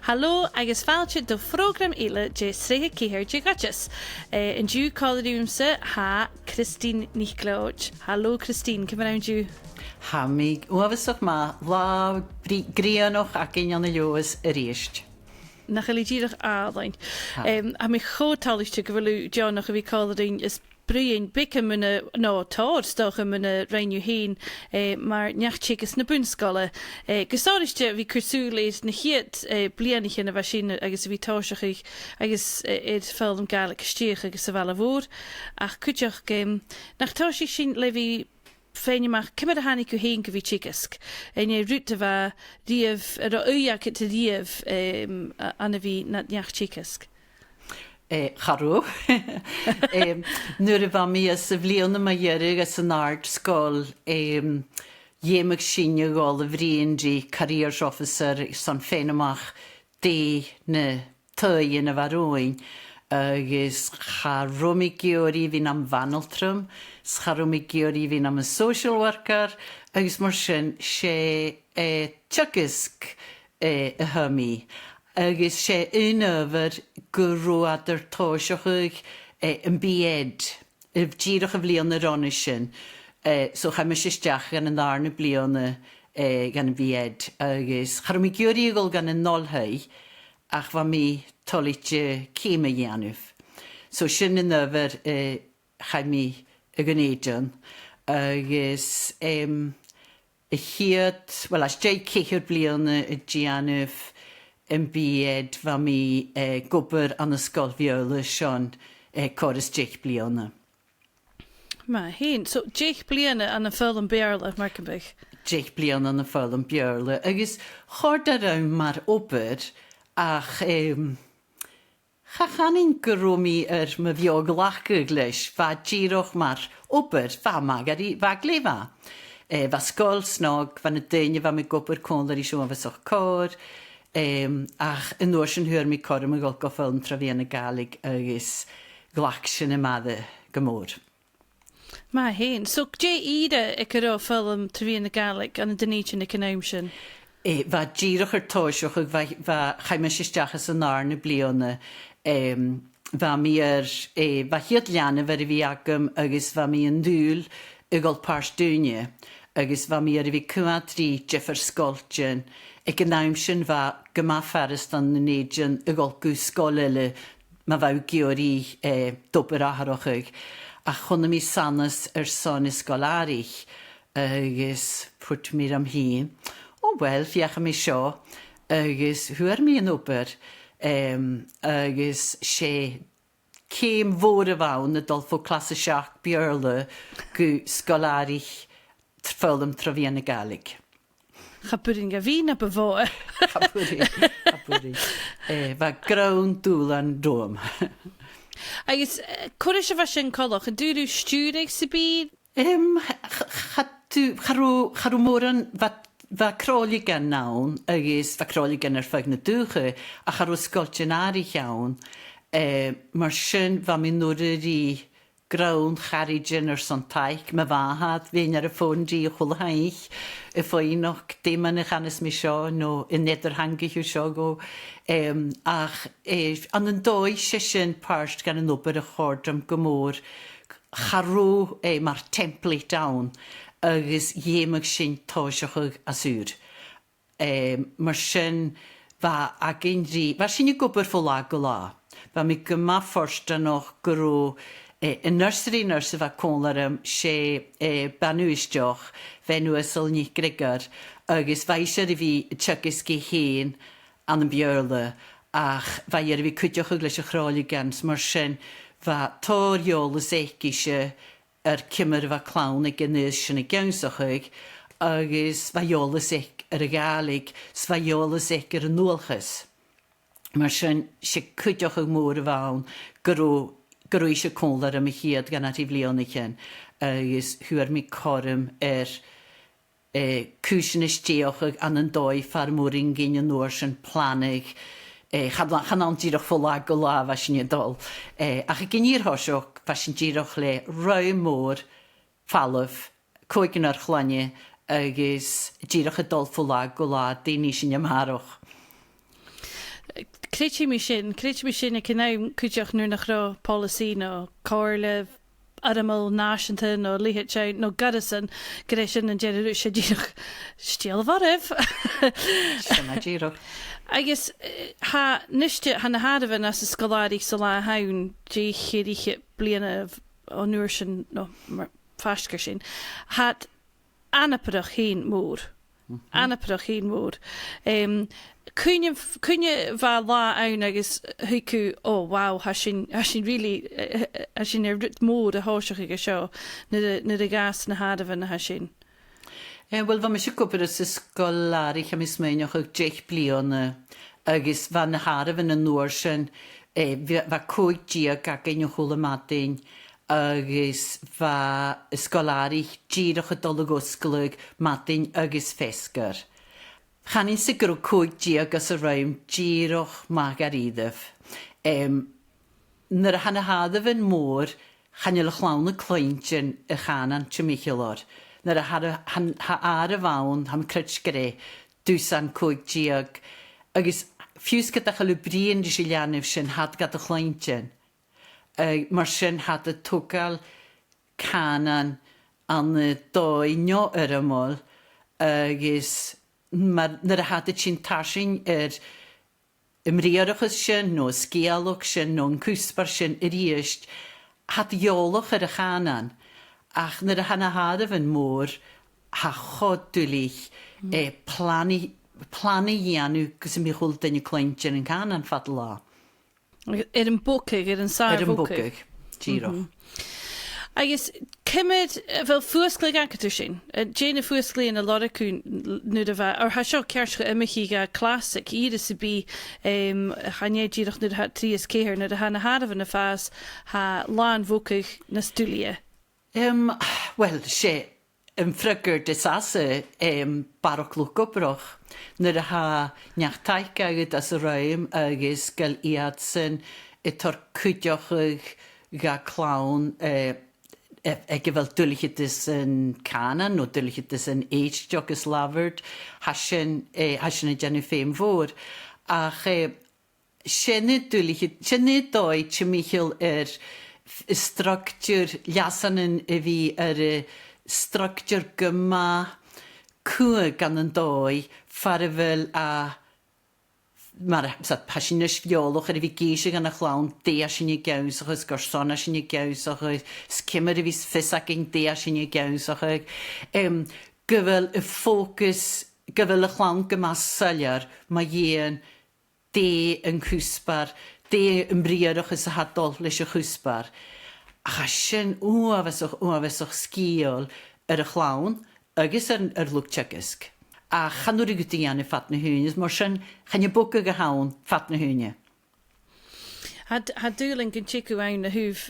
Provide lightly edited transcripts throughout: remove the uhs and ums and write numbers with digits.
Hallo agus fáilte do phrógram ile de sríthe cíthir teagasg. In dú cáilúmsa ha Christine NicLeoid. Hallo Christine, cym rawn dú? Ha mi uafysach ma la grianoch ac union y lewis yr eist. Na chael I ddíireach álainn. A mi chótálaiste go bhfuil Johnnach a bhí cáilín is brion bice muna nó táir stocha muna réinú hain mar neachtígus na bun-sgoile. Gusáiriste bhí cursúlaid na chiad blianaiche na bheith sin agus bhí táiseach agus iad foghlam Gàidhlig stíoch agus Sabhal Mòr ach cuideach nach táisí sin le bhí féinimach cymryd a hannig go hain go bhí teagasg. Eine rút a bheith díomh ar oideachadh a díomh anna bhí na neachtígasg. Charw. Nuair a bha mi as y flion yma ierig as yn ard sgol iomadh sinne gáil a bhríon dí career officer son féin amach dé na tøyin a bharúin agus charwm I geori fi'n am fanoltrum, charwm I geori fi'n am a social worker agus mar sin sé teagasg a hymi. Agus sé un öfyr gwrwad yr tosioch yn bied, y ddíireach a bblion yr onisyn. So chaim ysistach gan yn ddarn y blion gan y bied. Agus charwm I georigol gan y nolhau, ach fa mi tolit cym y ianuf. So sy'n yn öfyr chaim I y Gàidheal. Agus y hiad, wel as jai ceithio'r blion y gianuf, yn byd fa mi gwbyr an y sgol fiola Sean chorus Jake bliana. Ma hyn, so Jake bliana an y foghlam bearla Markenbych? Jake bliana an y foghlam bearla. Agus chord ar awn mar obair ach chachanyn gyrwmi my fioglachadh leis fa díroch mar obair fa magari fa glefa. Fa sgol snog fa na dynia fa mi gwbyr cwndar I siwn fasach cor. Ach yn oes yn hwyr mi corym y golgo ffilm trafian y Gàidhlig agus glacsin y madde gymor. Ma hyn, so gje ida y gyro ffilm trafian y Gàidhlig an y dyneidion y cynnawmsyn? Fa díroch yr tosioch ag fa chaim ysistachas yn arn y bliona. Fa mi fa hiad liana fer I fi agam agus fa mi yn dŵl y gol pars dŵnia. Agus fa mi I fi cymhradh Jeffer sgoltion. Ag yn naimsyn fa gyma ffarist an y neidion y gol sgoil ma faw geori dobyr atharrachadh. A chwnna mi sanas son y sgolarich agus pwrt mir am hyn. O wel, fiach am I sio, agus hwyr mi yn obair, agus sé cêm fôr y fawn y dolfo clas y siach biorla sgolarich foghlam trafian y Gàidhlig. Chapwrin ga fi na befo. Chapwrin. Fa grawn dŵl an dôm. Agus, cwrys y fasyn colwch, yn dŵr yw stiwrig sy'n byd? Charw môr an fa croli gan nawn, agus fa croli gan yr ffag na dŵcha, a charw sgoltion arich iawn, mar sy'n fa mi nŵr I grawn charidjan yr son taich, ma fahad, fe'n ar y ffôn di o chwlhaich, y ffoen o'ch dim yn eich anes mi sio, no yn nedr hangi yw sio go. Ach, an yn doi session parst gan yn obair y chord am gymor, charw mar template down, agus iomadh sin tosioch a sŵr. Mar sy'n fa agyn ri, fa sy'n I gwbyr ffwla gola. Fa mi gyma fforst yn o'ch gyrw yn nursery fa cwnlar sé banwystioch fenw ysol ni gregar agus fa eisiau I fi teagasg hyn an y biorla ach fa I fi cwydioch ag leis y chroli gans mar sy'n fa toriol y sec eisiau cymr fa clawn ag ynys sy'n y gawnsach ag agus fa iol y sec y Gàidhlig fa iol y sec y dualchas. Mar sy'n cwydioch ag môr y fawn gyrw eisiau cwnlar am y hiad gan at I flion I chen. Agus hwyr mi corym cwysyn ysdioch an yn doi far môr ingyn yn o'r sy'n planig. Chanawn diroch ffwla gola fa sy'n ydol. Ach y gyn i'r hosioch fa sy'n diroch le roi môr falaf, coig yn ar chlanie agus diroch ydol ffwla gola dyn I sy'n ymharwch. Creighti mi sin y cynnau cwydioch nhw'n achro polisi no corle Adamol Nashington no Lihet Chow no Goodison Greshin and Jerry Shadich still varif. Shanajiro. I guess ha nishte han hadavan as a scolari sola haun G hit bliana of onurshin no fashkershin hat anapadach hin mòr. Anapadach hin mòr. Cúine bha lá ann agus thuú ó wow has sin really has sin rit mór a háiseach go seo na a gas na hadamhan na has sin. Well, bha me se cúpar is scolári a mis méineach ag 10 bliana agus bha na hadamhan an nuair sin bha cúig díag a gin chola matin agus bha scolári díadach a dolag oscaig matin agus fescar. Chanin sigur o cwyd diag as y rhaim díroch mag ar iddef. Nyr han y hadaf yn môr, chanil y chlawn y cloentyn y chanan tymicilor. Nyr han ar y fawn, ham cryd gre, dwsan cwyd diag. Agus ffiws gyda chael y brin di silianif sy'n had gada cloentyn. Mar sy'n had y tŵgal canan an y doi nio yr ymol. Agus maar naar had het sin tarsing ymriarachas sin no sgeulach sin no cúspar sin iriist had jolach a chanan ach naar hanna hadaf an môr ha choddulich plani janu gus mi hul den cloentyn yn canan fat la. Yn bwcig, yn sa'r bwcig. Giro. I guess cymryd fel ffwysglig acadw sin. Jane y ffwysglig yn y lor acwn nid o fa. Or ha sio cersg ymych i ga clasic. I'r ys y bi chaniau gyrach nid ha trias ceir nid ha na hadaf yn y ffas ha lan fwcig na stwlia. Wel, se frygr disasa barok lwc obroch. Nid ha niach taig agad as y rhaim agos gael iadsen etor cwydioch ga clawn ag fel dualchas yn canan no dualchas yn eistioch ys lafard hasin y gennym ffeim fôr ach syni doi tymichil structure liasan yn fi structure gyma cwy gan yn doi farfel a maar passion is violog er vi geisig an a chlawn de sin i gaus ag gorson sin i gaus ag skimmer vis fissaking de sin i gaus ag gyfel y focus gyfel y chlawn gymas syliar ma yen de yn cwsbar de yn briarach ys a hadol leis y cwsbar a sin uafesoch sgiol y chlawn agos yr lwg teagasg. A chanwr i gyti gan y ffat na hwnnw, mor sy'n chanio bwg ag a hawn ffat na hwnnw. Ha dŵlen gyn chicu awn na hwf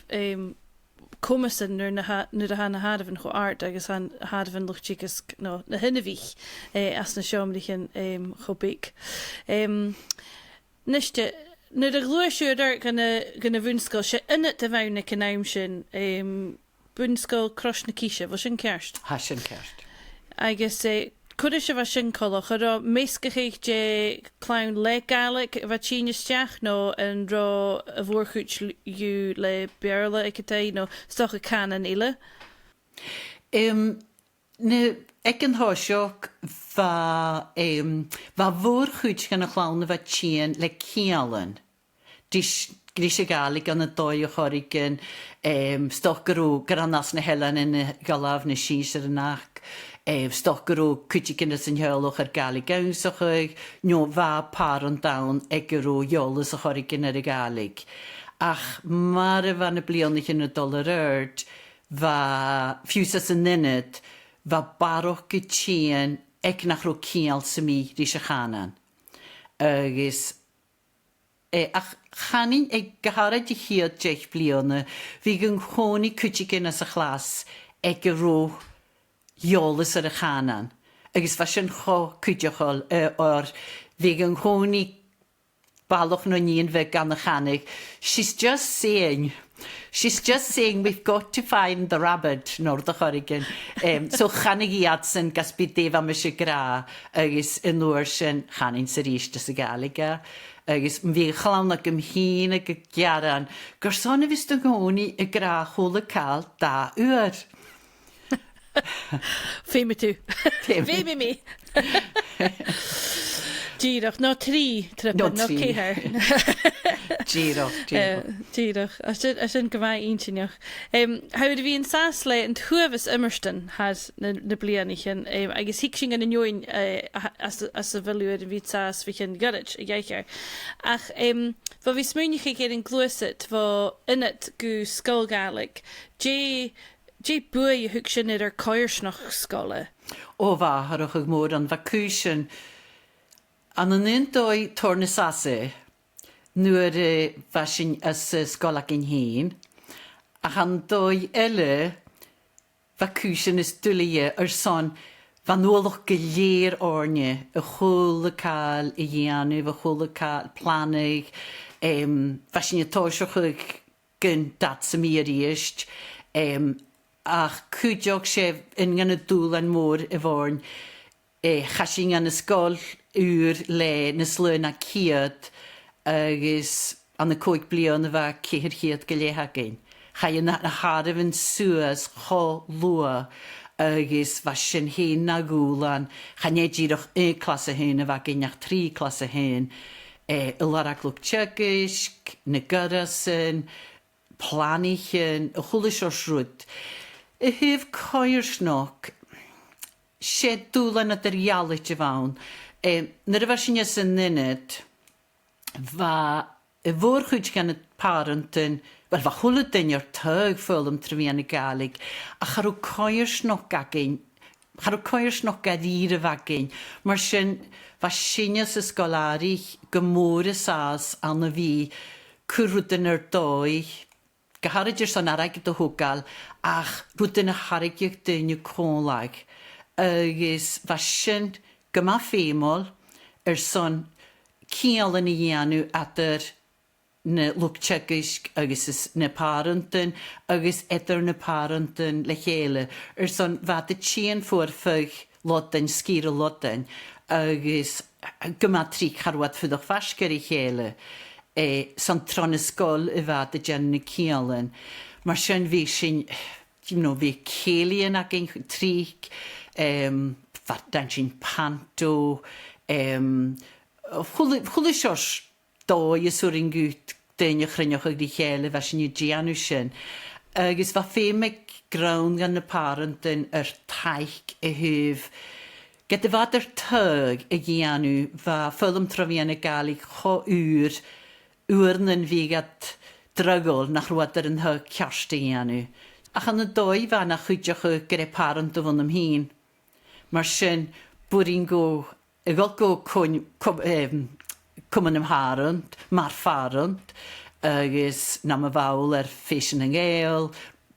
comasyn nyr a han a hadaf yn chw art agos han hadaf yn lwch chigus no na hynny fich as na siomrych yn chw big. Nyste, nyr a glwysio ar gan y bun-sgoile se ynyt a fawn ac yn awn sy'n bun-sgoile cros na cisio, fo sy'n kerst? Ha sy'n kerst. Agos cwrdd se fa sy'n colwch, ar o meisgach eich je clawn le Gàidhlig fa tín isteach no yn ro y fwrchwch yw le bearla ag ydau no stoch y canan ile? Ec yn hosioch fa fwrchwch gan y chlawn fa tín le cialan. Gris y Gàidhlig gan y doi o chorig yn stoch gyrw grannas na helan yn y galaf na sís ar y nach. Stoch gyrw cwtig yn ysyn hiolwch ar Gàidhlig gaws o'ch nio fa par o'n dawn e gyrw iolus o'ch orig yn yr Gàidhlig. Ach mar y fan y blionych yn y dolar yrd fa ffiwsas yn nynyd fa barwch gytien ec nach rw cial sy'n mi rys y chanan. Agos ach chanin e gaharad i hiad jeich bliona fi gynghoni cwtig yn ys y chlas e gyrw iolus ar y chanan. Agus fa sy'n cho cwydiochol o'r fi gynghoni balwch no ni'n fe gan y chanig. She's just saying we've got to find the rabbit nor the chorigan. So chanig i adsen gasbyd def am eisiau gra agus yn lwyr sy'n chanin sy'n eist ys y Gàidhlig agus bhí chlána go hín a go gearan, gur sanna bhís do gcónaí I gra chola cáil 2 uair. Fé me tú. Fé me mi. Díadach, ná 3 tripa, ná céthar. Díadach, a sin go bhaith intineach. Hawyd bhí an sas le an thuamas immerstan has na blianachin, agus hic sin gan an nioin as a bhilúir an bhí sas bhí an gyrich a gaichar. Ach, fa bhí smúnich ag an glúsit fa init go sgoil Gàidhlig, Dé bua a thug sin ar coirsnach scoile. Ó bhatharrachadh mór an bhacúsin. An dói torna sasa, nuair bhasin as sgeulachdan hín, ach an dói eile bhacúsin is dúlaithe ar son bhanúlach go léir orne, a chola cáil I dhéanamh, a chola cáil plannaigh, bhasin atáiseach gyn dat sa míríist, ach cúideach sé in gan dúlan mór I bhórn, chasin gan sgoil úr le na slúna ciad agus an na 5 blian a bheith céhir go léthagain. Chain na háramhann suas cho lua agus bheit sin hén na gúlan, chanédíadach 1 clasa hén a bheith gaineach 3 clasa hén, larachlug teagasg, na garasan, plannichin, a chulis o'r srwyd. Y hyf coirsnach, sé dúlan a dyrjalit I fawn. Nyr y farsin ys yn nynyd, fa y fwr chwyd gan y parentin, wel fa chwlyd dyn yw'r teg foghlam trefian y Gàidhlig, a charw coirsnach agyn, charw coirsnach gadir y fagyn, mar sy'n fa synias y sgolarich gymwr y sas an y fi, cwrwyd yn yr doi, Gaharad son arag do hwgal, ach rwyd yn y harag yw'r dyn yw cónlag. Agus fasyn gyma ffeimol, son cial yn y ianw adar na lwcteagasg agus na parentin, agus edar na parentin le chéile. Son fad y chian ffwrffag lodan, sgir y lodan, agus gyma 3 charwad ffyddoch fasgar I chéile. Son tron sgoil I fad y gen y cialan. Mar sy'n fi sy'n, fi celian ag ein trig, fardan sy'n panto, chwlis o'r doi ys o'r un gwt dyn i'ch rynioch ag di chéile fa sy'n i gianw sy'n. Agus fa ffeimig grawn gan y parent yn yr taich y hyf. Gyda fad yr teg y gianw fa foghlam trefian y Gàidhlig cho yn fi gad drygol na chrwad ar yn hyg ciarst y gianw. Ach an y doi fa na chwydioch y gyda parent o fwn am hyn. Mar sy'n bwri'n go, y gol go cwmyn am harant, mar farant, agus na ma fawl ar phàistean yn Gàidheal,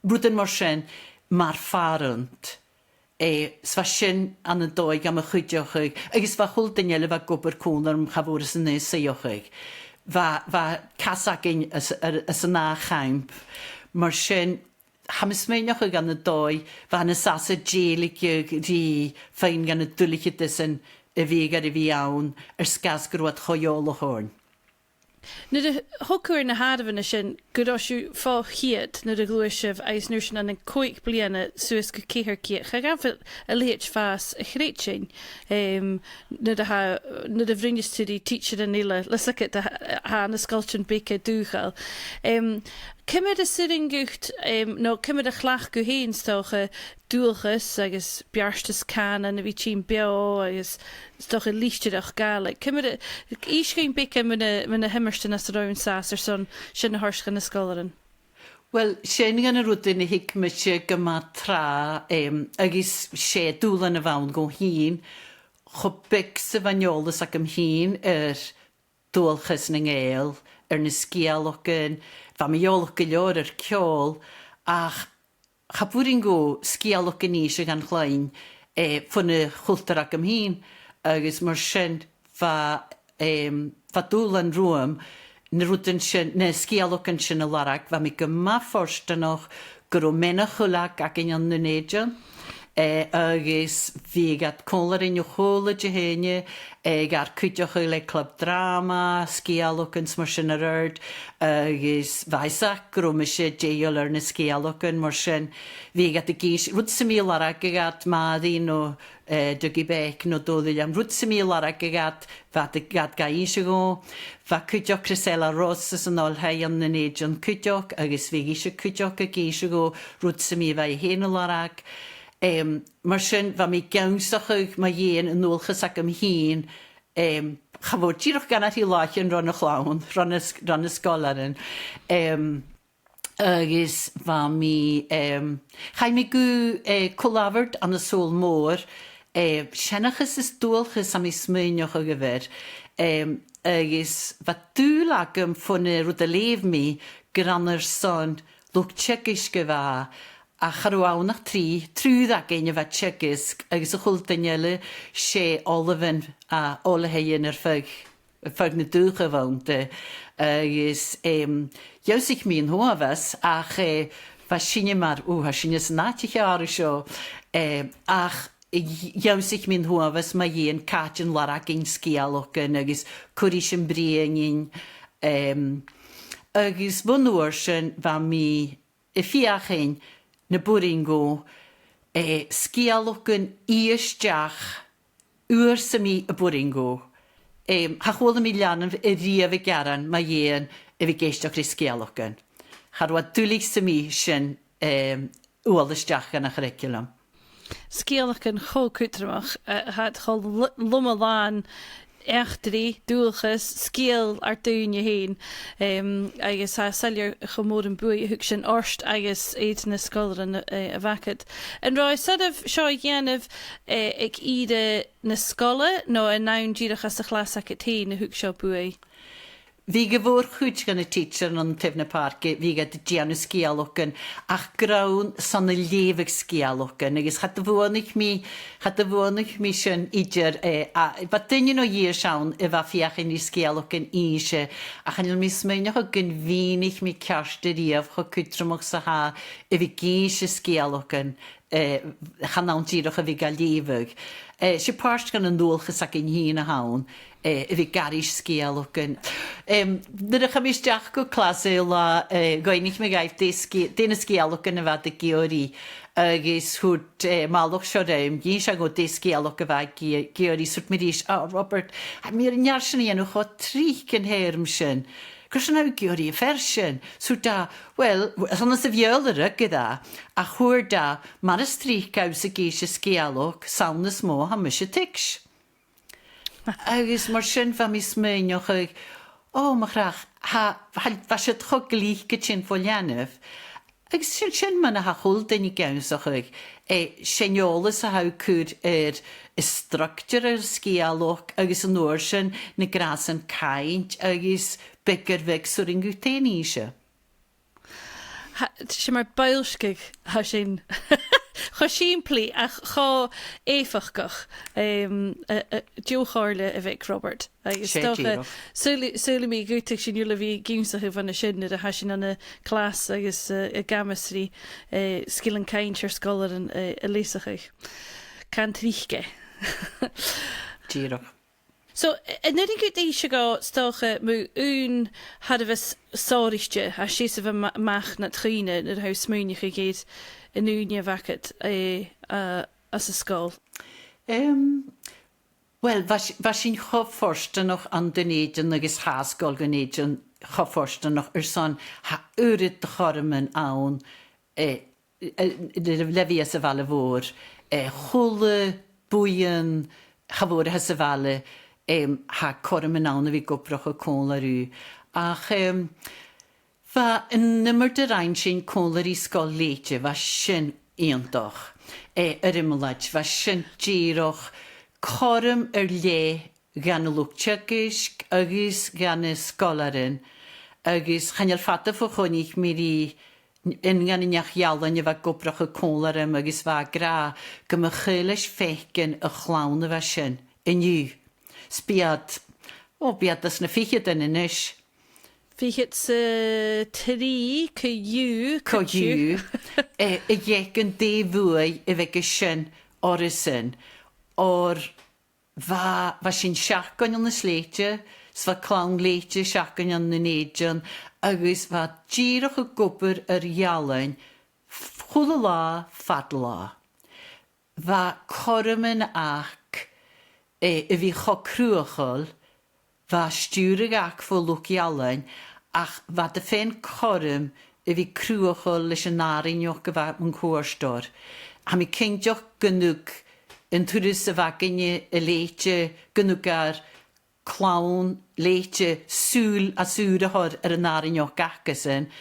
rwydyn mar sy'n mar farant. Sfa sy'n an y doi gam y chwydioch ag, agus fa chwl dyniel fa gwbyr cwn ar mchafwrys yn nes eioch ag. Fa casag ein ys y na chaimp, mar sy'n hamysmeinioch ag an y doi, fa yn y sas y Gàidhlig ri fain gan y dualchas yn y feg ar y fi iawn, sgas gyrwad choiol o hwn. Nu de hokkur na hadven sin godosju fá hiet nu de gloisef eis nusin an en koik bliana sues go keher kiet. Ga gan a leech fas a chréitsin. Nu de vriendjes to die teacher en nile. Let's look at ha na sculpture beke dugal. Kimmer de sitting gucht no kimmer de glach go heen stoche dualchas agus bjarstes can en vi chin bio agus stoche lichtedach Gàidhlig. Kimmer de ischgein beke mena himmersten as roun sas son sin harschen na scoilean. Wel, sy'n gan y rwydyn I hic mysio gyma tra agos sé dúlan y fawn go hyn, chobig syfaniolas ac am hyn dualchas na Gàidheal, na sgeulachdan, fa mi olach gylior ceol, ach chabwrin go sgeulachdan eisiau gan chlaen ffwn y chwltar ac am hyn, agos mar sy'n fa dúlan rwym, na rwydyn sy'n, na sgeulachdan sy'n y larag, fa mi gyma fforst ynoch gyro mena chwlag ac yn Dùn Èideann, agus bhí gad cólar in chola de héine gar cúteach le club drama, scialochan mar sin a rd, agus bhaisach grúme sé déal ar na scialochan mar sin bhí gad a gís, rud sa mí lara gad mádaí nó dugi bec nó dódil am rud sa mí lara gad bheit gad gaíse go, bha cúteach Crisella Ross an olhaid an na néideann cúteach agus bhí gíse cúteach a gíse go rud sa mí bheith héna larag. Mar sin bha mí geamsachuig ma dhéan an dualchas ac am hín chafod tíroch gan at hi láithn ron a chlán, ron a sgoladan. Agus bha mí chaim mi gú colabhart an na Sabhal Mòr Siannachas is dualchas am I smúneach a gyfer. Agus bha dúil agam funa rud a léh mi grannar son lwg teagasg bha a charwáwnach trúd agin a bheit teagasg agus a chultainile sé olafin a olahein ar fag na dúcha bhaunta agus jausig mi an hóavas ach bha sinne mar ha sinne sanátich ára seo ach jausig mi an hóavas ma dhéan cáitin laragin scialochan agus cuiris an briangin agus bunúir sin bha mi I fiachin na buringo scialochan íisteach uair sa mí a buringo. Ha chóla mí leanam I riamh garan ma dhéan a bhí géisteach rí scialochan. Charwa dúlig sa mí sin ualasteach gan a curriculum. Sgeulachdan chócútramach had chol lummaláin echtri dualchas sgeil ar dúine héin agus ha sellir chomór an buí hug sin orst agus éit na scoilran a bhacad. An roi sadh seo dhéanamh ag ide na scoile nó a naun díadachas a chlas ac a tí na hug seo buí. Bhí go bhór chuid gan na teacher an Tifna Parke, bhí go déanú scialochan ach grán san na lévah scialochan agus chat a bhuanach mi sin idir ba duine nó dhé seán I bha fiachan í scialochan íse a chanil mi smúneach a gin bhínig mi cearsta riamh chu cútramach sa ha I bhí géise scialochan chanán tíirech a bhí ga lévah. Si páist gan an dualchas ac in hín a haun I bhí garis scialochan. Dydych am isteach go clase la goinig me gaif déna scialochan a bheit a georí agus hwt malwch sio reim gyn siag o de sgialwch a fag georí sŵt mi rys Robert a mi'r njarsin I enw cho trich yn herm sin Gwrs yna georí a fersin sŵt da wel son ys y fiolr gyda a chwyr da mar y strich gaws y geisio sgialwch sawn ys mo ham ysio tics agus mar sin fa mi smynioch ag mhòr ha sydd cho glich gytsin folianef agus sin man a hachol den I gawsach ag seniolas a hau cwr structure sgialwch agus yn o'r sin na gras yn caint agus begur veg sur in guten ishe. Sin mar bailscig ha sin Cho siimplí ach cho éfachgach dúcháirle a bheith Robert agus súla mí gúteach sin dúla bhí gúmsach van na sin a ha sin anna clás agus a gamasrí skillan caint ar scolar a lísachaich can tríche Díirech. So, nid yn gwyd eisiau go stocha mw un had a fys sorichte a sys a fy mach na tríne yn yr haws mwynich I gyd yn unia facet as a sgol? Wel, fas i'n chofforsta noch an Dùn Èideann agus hasgol Dùn Èideann chofforsta noch son ha urid de chormen awn lefi as a fale fôr chwle bwyn chafwr as a fale ha cormen awn a fi gobrach o cólar yw. Ach, fa yn nymmer dy rhain sy'n cólar I sgol leitio, fa sy'n iondoch. Ymlaid, fa sy'n giroch corm le gan y lwg teagasg, agus gan y sgolarin, agus chanel ffata ffo chonig miri yn gan yniach ialan y fa gobrach o cólarym, agus fa gra gymychylys fecyn y chlawn y fa sy'n, yn yw. Spiad, biad as na fiche den in is. Fi het sy tri cyw. Cogiw, y iec yn de fwy y fe gysyn o'r ysyn, o'r fa sy'n siacon yn y sleitio, sfa clawn leitio siacon yn y neidion, agos fa girach y gwbr yr ialain, chwla la, fad la. Fa corym yn ac, y fi cho crwachol, fa stiwrig ac fo lwc ialain, ach fa dy ffen corym, y fi crwachol leis yn narinioch gyfa yn cwrstor. A mi cyndiwch gynnwg yn twrys y fagin y leitio gynnwg ar clawn leitio sŵl a sŵr ahor ar y narinioch gacas yn.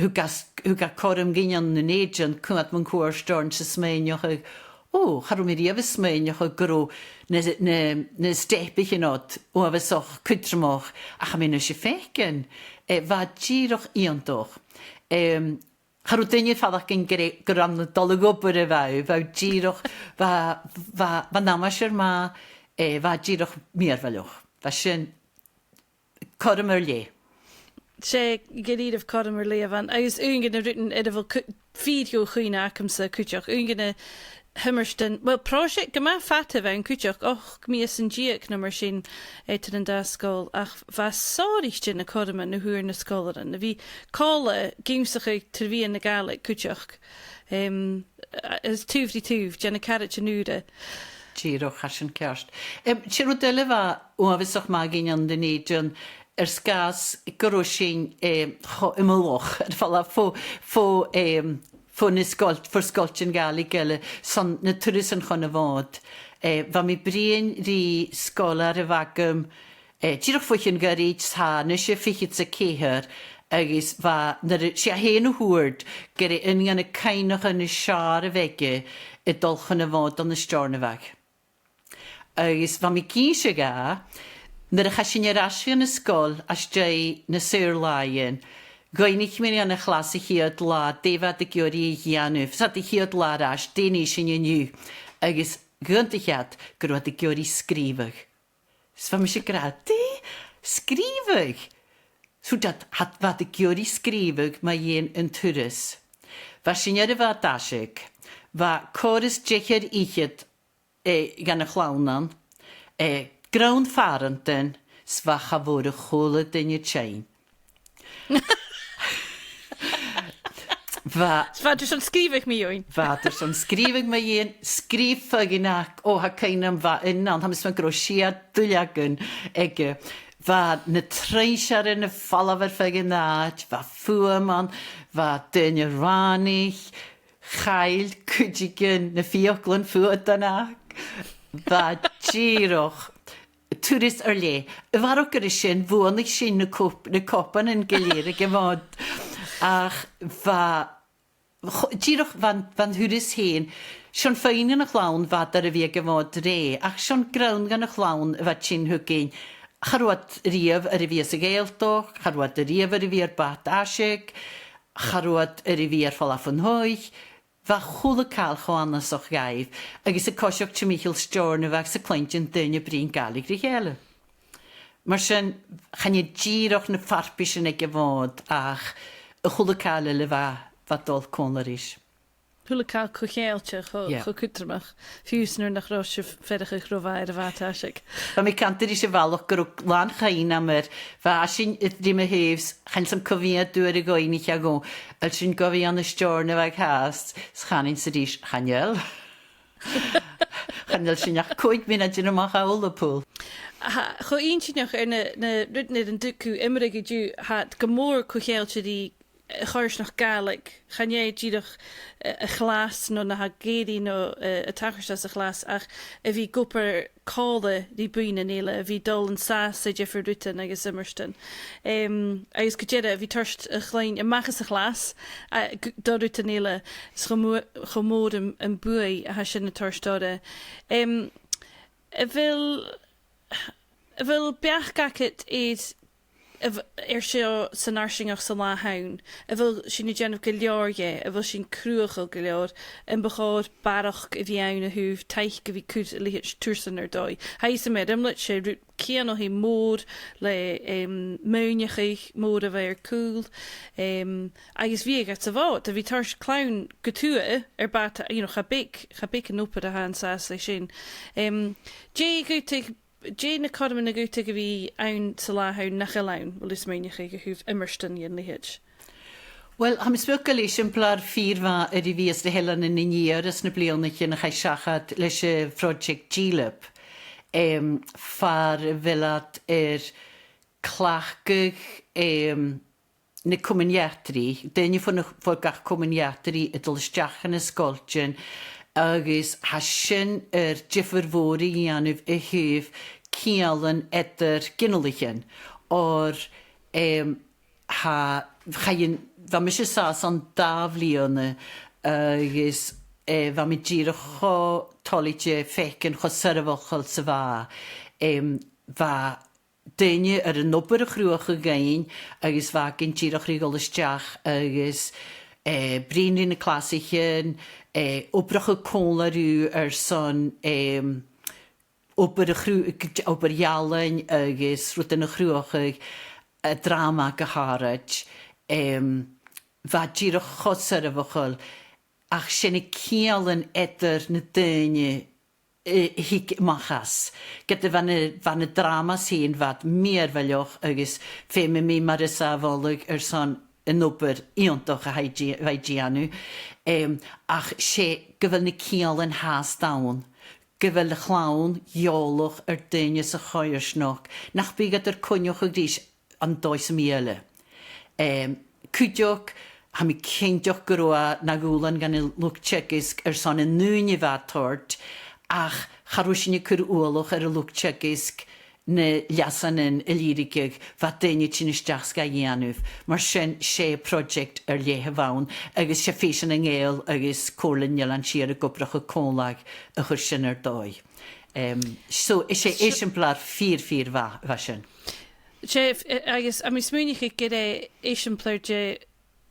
Hwga corym gynion yn eidion cwmad mewn cwrstor yn sysmeinioch ag charwm i'r efo smeinioch o gro na stepich yn od o efo soch cwydrmoch a cham un eisiau ffegin. Fa giroch iondoch. Charw dynnu ffadach gyn gyram na dolyg o bwr e fa giroch, fa namas yr ma, fa giroch mir falwch. Fa sy'n corym yr le. Sé gyda'r of codym yr leafan. Agus un gyda rydyn edrych fel fideo chwyn ac amser cwtioch. Un gyda hymmerston. Wel, prosiect gyma ffata fe yn cwtioch. Och, mi ys yn giac na mar sy'n eithaf yn da sgol. Ach, fa sorich dyn y codym yn y hwyr na sgol yn. Fi cola gymsach eich tyrfi yn y gaelig cwtioch. Ys tŵf di tŵf, jan y carat yn nŵda. Giroch asyn cerst. Siarw dyle fa o afesoch ma gyn yn dyn eidion sgas gyrwysyn ymylwch, falla ffo nisgolt, ffwr sgolt yn gael I gyle, son na twrys yn chwn y fod. Fa mi brin ri sgol ar y fagym, girwch fwych yn gyrryd sa, nes i ffychyd sy cehyr, agos fa, si a hen o hwyrd, gyda yn gan y cainoch yn y siar y fegi, y dolch yn y fod o'n y storn y fag. Agos fa mi gys y ga, Nyr ych asyn i'r asio yn ysgol as jai na syr laien. Gwynig mynd yn y chlas I chiad la, defad y gyori I hianwf. Sad I chiad la ras, den eisiau yn yw. Agos gynt I chiad, gyrwad y gyori sgrifag. Sfam eisiau grad, sgrifag. So dat hat fad y gyori sgrifag mae un yn twrys. Fa sy'n yr y fa dasig. Fa cwrys jecher eichyd gan y chlawnan. Ground farenten, sfach a fod y chwlyd yn y chain. Fa dys o'n sgrifig mi yw'n? Fa dys o'n sgrifig mi yw'n, sgrif ffygin ac o ha cain am fa yna, ond hamis ma'n grosiad dwliagyn ege. Fa na treisiar yn y falafel ffygin nad, fa ffwamon, fa dyn y ranig, chael cwdigyn, na ffioglan ffwyd yna. Fa giroch. Twrys ar le. Y farw gyda sy'n fwyn eich sy'n y copan yn gilyr ag ymod. Ach fa... Giroch fan hwrys hen. Sion ffein yn y chlawn fad ar y fi ag ymod re. Ach sion grawn gan y chlawn fad sy'n hwgyn. Charwad riaf ar y fi as y geildoch. Charwad y riaf ar y fi ar bat asig. Charwad ar y fi ar falaf yn hwych. Fa chwl y cael chwanas o'ch gaif, agos y cosiog ti Michael Storn y fag sy'n cleint yn dyn y brin gael I Gàidheal. Mae'r sy'n chan I giroch na ffarpus yn eg fod ach y chwl y cael y fa dol con yr is. Hwle cael cwcheiltio cho cwtramach. Fiws nhw'n nach ros ffedach eich rofair y fat asig. Fa mi canter eisiau falwch gyrwg lan chain am yr fa asyn ddim y hefs chan sam cofiad dwy'r y goen I chiago al sy'n gofiad yn y storn y fag hast s'chanin sydd eich Gàidheal. Gàidheal sy'n ach coed mynd adyn yma chawl y pŵl. Cho un sy'n ach na rydnyd yn dwcw ymryd I diw hat gymor cwcheiltio di chors nog Gàidhlig. Gaan jij giedig een glas no na ha gedi no atharrachadh a glas ach vi gopper calde die buine nele vi dol en saas se jeffer rutten agus immerston. Agus gejede vi turst a klein machas a glas do rutten nele gemod en bui a ha sin turstode. Vil beach gaket is seo san arsingach sa láthain, a bhfuil sin na déanamh go leorge, a bhfuil sin cruachil go leor, an bachár barach a bhí ann a thuh teich go bhí cúd a lihéit túsan ar dói. Haid sa méid imlet sé céan hí mór le mónechaich mór a bheith ar cúl, agus bhí ag sa bhád, a bhí tars clán go túa ar bat, chabic an opad a hánsás lei sin. Dé na codman na gúta go bhí ann sa láthain nach a lán, bhfuil is mónechaich go thuh immerstan íon lihéit. Wel, ham ysbygol eisiamplar ffyrfa yr i fi ys dy helan yn uníar ys na blionnach yn eich siachad leis y project GLIP. Far felad clachgych na cwmyniatri, dyn ni ffwrdd gach cwmyniatri y dylsdiach yn ysgoltion, agus hasyn jyffyr fôr i anif y hyf cialan edrych gynnalichen, o'r fa mi eisiau sas ond daflion agus fa mi gir cho tolidje fecyn cho syrfochol sa fa fa dynnu yr yn obair y chrwach y gain agus fa gyn gir o'ch rigol ysdiach agus brin yn y clasichen obrach y cwla rhyw son obair ialain agus rwydyn y chrwach y drama gyharaj fa gir o'ch chosar y fochol ach sy'n y cial yn edrych na dynnu hig machas. Gyda fan y drama sy'n fad mir felioch agus fem mi mar y safolig son yn obair iontoch a haigianw ach sé gyfel na cial yn has dawn. Gyfel y chlawn iolwch dynnu sa choersnog nach bygad cwnioch o gris an does miele. Cwdiog, ha mi cyndiog gyrwa na gwlan gan y lwc teagasg son yn nŵn i fad tord, ach charwysyn i cyr uolwch y lwc teagasg na liasan yn y lirigig fa dynnu ti'n ysdiach ga ianwf. Mae'r sé project liehe fawn, agos sé ffeisyn yng ngeil agos cwrlyn ialan siar y gobrach y cwlag y chwrsyn ar doi. So, eisiamplar ffyr fasyn. Jeff, agus a mi smúnich ik gyda eisiamplar je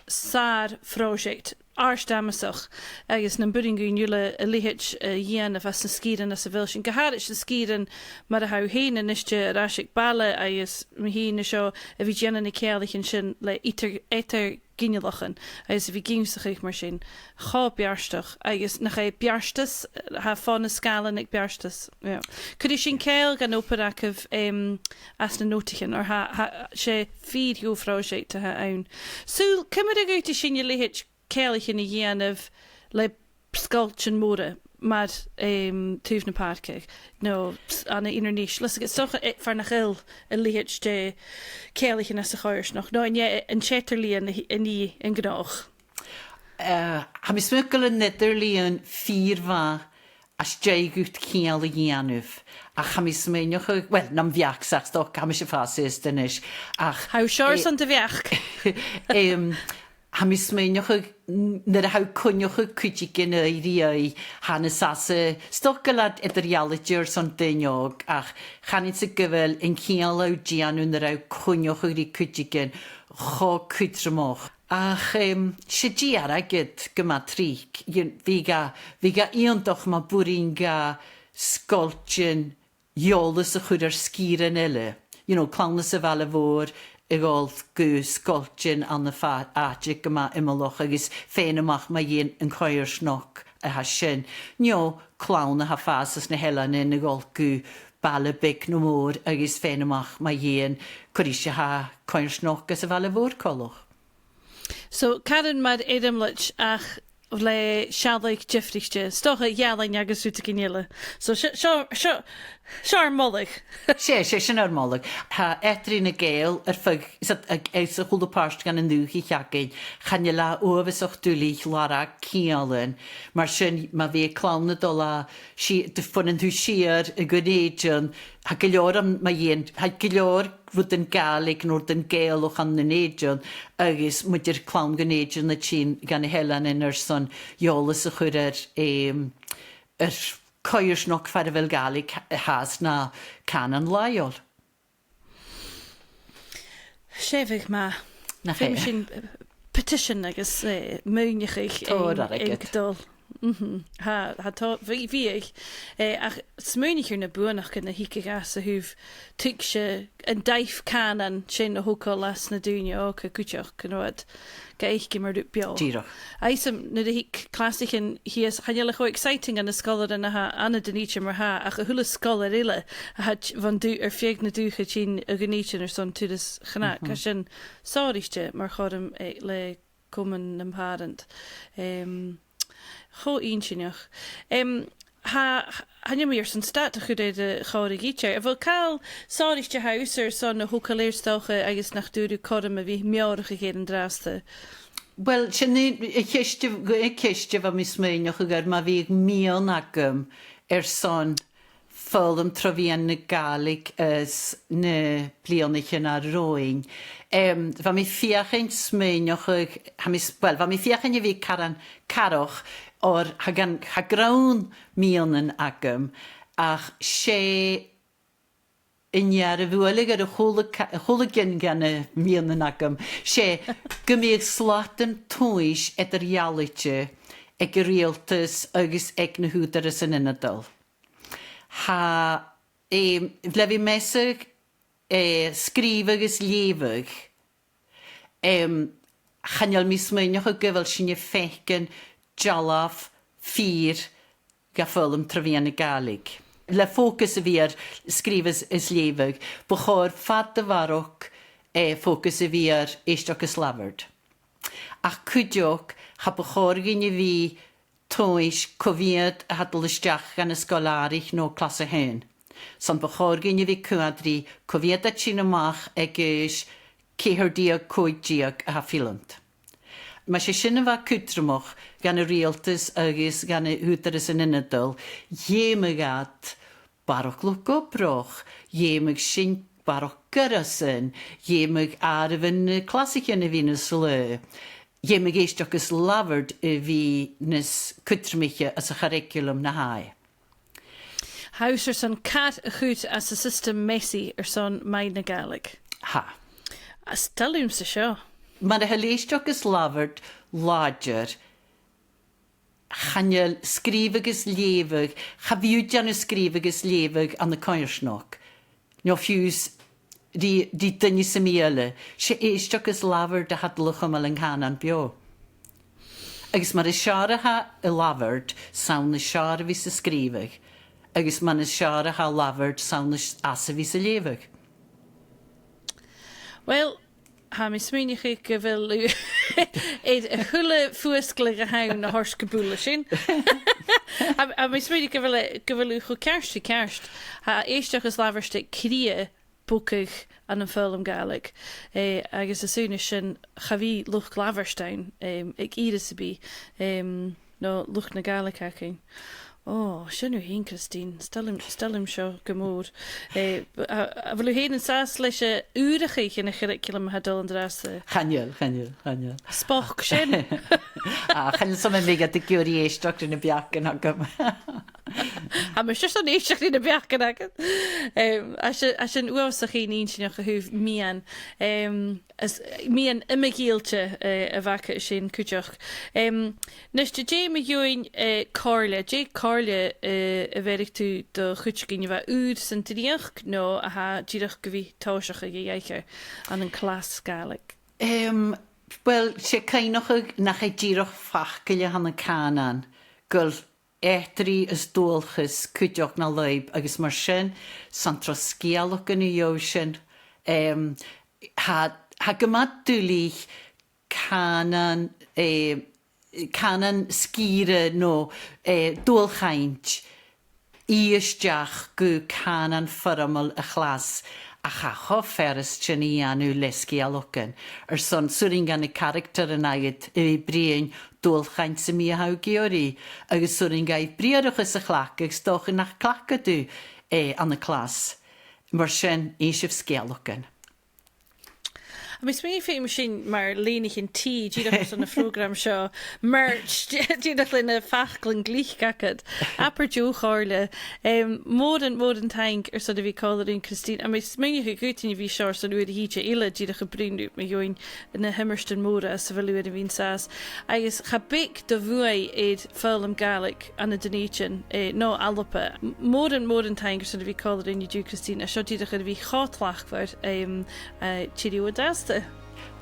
sar project arstamasach agus na buringún jule a lihet yen of as na skieren as a vilshin gaharich na skieren mar a hau heen en isje rashik bale agus mi heen seo a vi jen na keerlichen sin le eter ginelachen agus vi gimsach mar sin cha bjarstach agus na cha bjarstas ha fan na skalen ik bjarstas ja could you sin keil gan operak of as na notichen or ha sé feed jo project to ha own so kimmer go to sin je lihet Céirlich in a dhéanamh le scoiltean móra mar túh na páirce nó anna idirníos. Lis go stocha far nach il a líhéid de céirlich in as a choirsnach. nó an sétarlíon in ní an gnách. Ha mi smygol yn Nederlíon fyrfa as jaigut cial a dhéanamh. Ach ha mi smynioch wel, nam fiach sach stoch ha mi se fasis dynish. Ach How sure son de fiach? Ha mi smynioch nyr a haw cwnioch cwtigyn eiriau hanes asa stogolad edryaligyr son dyniog ach chanid sy gyfel yn cial aw dianw nyr a cwnioch ri cwtigyn cho cwydrymoch. Ach se di aragyd gyma trig fi ga iondoch ma bwrin ga sgoltyn iolus y chwyd ar sgir yn ele. Clownus y fal y fôr ygol gwys golgin an y adig yma ymoloch agos ffein ymach mae un yn coer snoc a ha sin. Clown a ha ffasas na helan yn ygol gw bal y big no môr agos ffein ymach mae un cwrisio ha coer snoc as y fal y fôr colwch. So, Karen mar edemlich ach le siadlaig jeffrichte stocha ialain agus út gynile. So, siar mollig. Sé sin ar mollig. Ha etri na gael ffug eis y chwld o parst gan yn ddwch i chiagin chanila oefys o'ch dwlich lara cialyn. Mar sy'n ma fi clawn y dola ffwn yn ddw siar y gwneudyn ha gylor am mae un ha gylor fod yn galig nôr yn gael o'ch an yn neudyn agos mwydr clawn gwneudyn y tîn gan y helan yn yr son iolus y chwyr yr coirs nog far fel galig has na canon laiol. Sefydd ma. Na Fym chi. sy'n petition agus mwynich eich Tor ar agad. gydol. Ha to fi eich ach smynich na buanach gyda hic gas a hwf tig se yn daif canan sy'n o hwco las na dŵnio o cwtioch cynwad ga eich gymryd dŵp bio. Giro. Aisam na dy hic clasig yn hi is chanelach o exciting an y scholar yna ha anna dyn eich ymwyr ha ach y hwla scholar ila a ha van dŵ fieg na dŵch a ti'n y gynnych yn yr son tŵdys chynach a sy'n sorrichte mar chodym le cwmyn ym parent. Cho un syniach. Ha ni'n mynd sy'n stat a chwyd y chawr i gitio. A fel cael sorich dy haws ar son y hwcal eirstoch agos nach dŵr yw corym a fi miorach i geir yn drasta. Wel, sy'n y ceistio fa mis mwynioch ygar, mae fi mion agam son foghlam trofian na Gàidhlig ys na blionich yn ar roing. Fa mi fiach ein smynioch fa mi fiach ein i fi caroch o'r hagrawn mion yn agam ach se Inyar y fwylig ar y chwlygyn gan y mion yn agam. Se gymig slot yn tŵis edrych reality ag y realtys agos ag na hwdar ys yn ynadol. Flefi mesig sgrif agos liefig chanel mis mwynioch o gyfel sy'n y ffegyn jalaf ffyr foghlam trofian na Gàidhlig. Le focus y fi ar sgrif ys liefig, bwchor ffad y farwc focus y fi ar eistioch yslavard. Ac cwdioch ha bwchor gyn i fi tŵis cofiad a hadl ysdiach gan ysgol arich no clas y hen. Son bwchor gyn i fi cwadri cofiad a chyn ymach agos cehyrdiag coeddiag a haffilant. Mae se sy'n yma cwdrymwch gan y realtys agos gan y hwdar ys yn ynadol, ymwg at barwch lwg o broch, ymwg sy'n barwch gyrysyn, ymwg ar y fyn clasig yn y fi'n ysle, ymwg eistioch yslavard y fi nes cwdrymich as y chariculum na hai. Haws son cat a chwt as y system messy son maid na Gàidhlig. Ha. A stelwm sy sio. Mae'n hyleistioch yslavard lodger, chanel sgrifig liefig, chafiwdian sgrifig liefig an y coersnog. Nio ffiws di dynnu symiele, se eistioch yslavard a hadlwch am yng nghanan bio. Agos mae'r siarad ha y lafard sawn y siarad fys ysgrifig, agos mae'n siarad ha lafard sawn y as fys y liefig. Wel, ha mi smynich chi gyfel y hwle ffwysglig a hawn a hors gybwla sy'n. A mi smynich gyfel yw chw kerst i kerst. Ha eistioch ys laferst cridhe bwcig an y foghlam Gàidhlig. Agus y sŵn sy'n chafi lwch laferstein ag iris y bi no lwch na Gàidhlig acyn. Oh, sy'n yw hyn, Christine. Stelym sio gymwr. A fel yw hyn yn sas leis y wrach eich yn y chyricilum hadol yn dras. Chanel. Spoch sy'n. Chanel som yn mega dy gyr i eistioch yn y biac yn agam. A mae sy'n son eisiau yn y biac yn agam. A sy'n wawsach chi'n un sy'n o'ch hwf mian. Mian ymygilte y fac sy'n cwtioch. Nes dy je mi yw'n corle. Je corle y ferig tu do chwtioch yn yfa ŵd sy'n dynioch no a ha gyrach gyfi tawsioch ag ieicher an yn clas Gàidhlig. Wel, se cainoch nach ei gyrach ffach gyda han y canan. Gyl etri ys dualchas cwtioch na leib agos mar sy'n santro sgeulachdan yn y iosin. Ha gymad dwlich canan sgire no dualchaint i ysdiach gw canan ffyrmol y chlas a chacho fferys sy'n i anw lesgi alogan. Son sŵrin gan y character yn agyd y bri'n dualchaint sy'n mi a haw giori agos sŵrin gael briarwch ys y chlac agos doch yn ach clac ydw an y clas. Mar sy'n eisiau sgeulachdan. A mis mé fé mar sin mar lénig in tí díach an na frogram seo merch díach le na fachlan glíchgacad apar dú cháirle mór an tank ar sod a bhí cáileadún Christine a mis mé go gútain bhí seo san luad a híte ile díach a brúnú me join na himmerstan móra sa bhfuil luad a bhín sás agus cha bic do bhuaid iad foghlam Gàidhlig an na Donation nó alapa mór an tank ar sod a bhí cáileadún dú Christine a seo díach a bhí chátlachhar tíú dásta.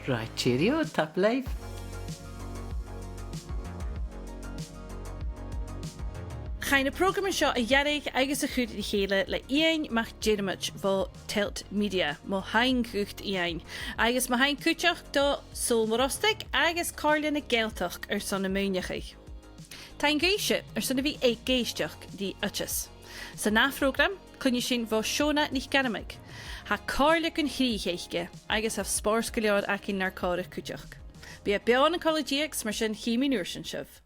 Right, cheerio, tap leif. Chain na program seo a dhearrig agus a chuúd i chéile le íon mach déireamid bhó Telt Media má hain cuacht íon. Agus má hain cúteach do Sabhal Mòr Ostaig agus cáirle na Gaeltach ar son na múnechaigh. Tá an géise ar son na bhí ag géisteach dí dualchas. Sa ná fhrògram chunne sin bhó seóna NicLeòid. Ha cáirle an chríchéiche agus af spórscoileád ac in nar cáirich cúteach. Bí a beán an collegiacs mar sin chimí nuair sin sibh.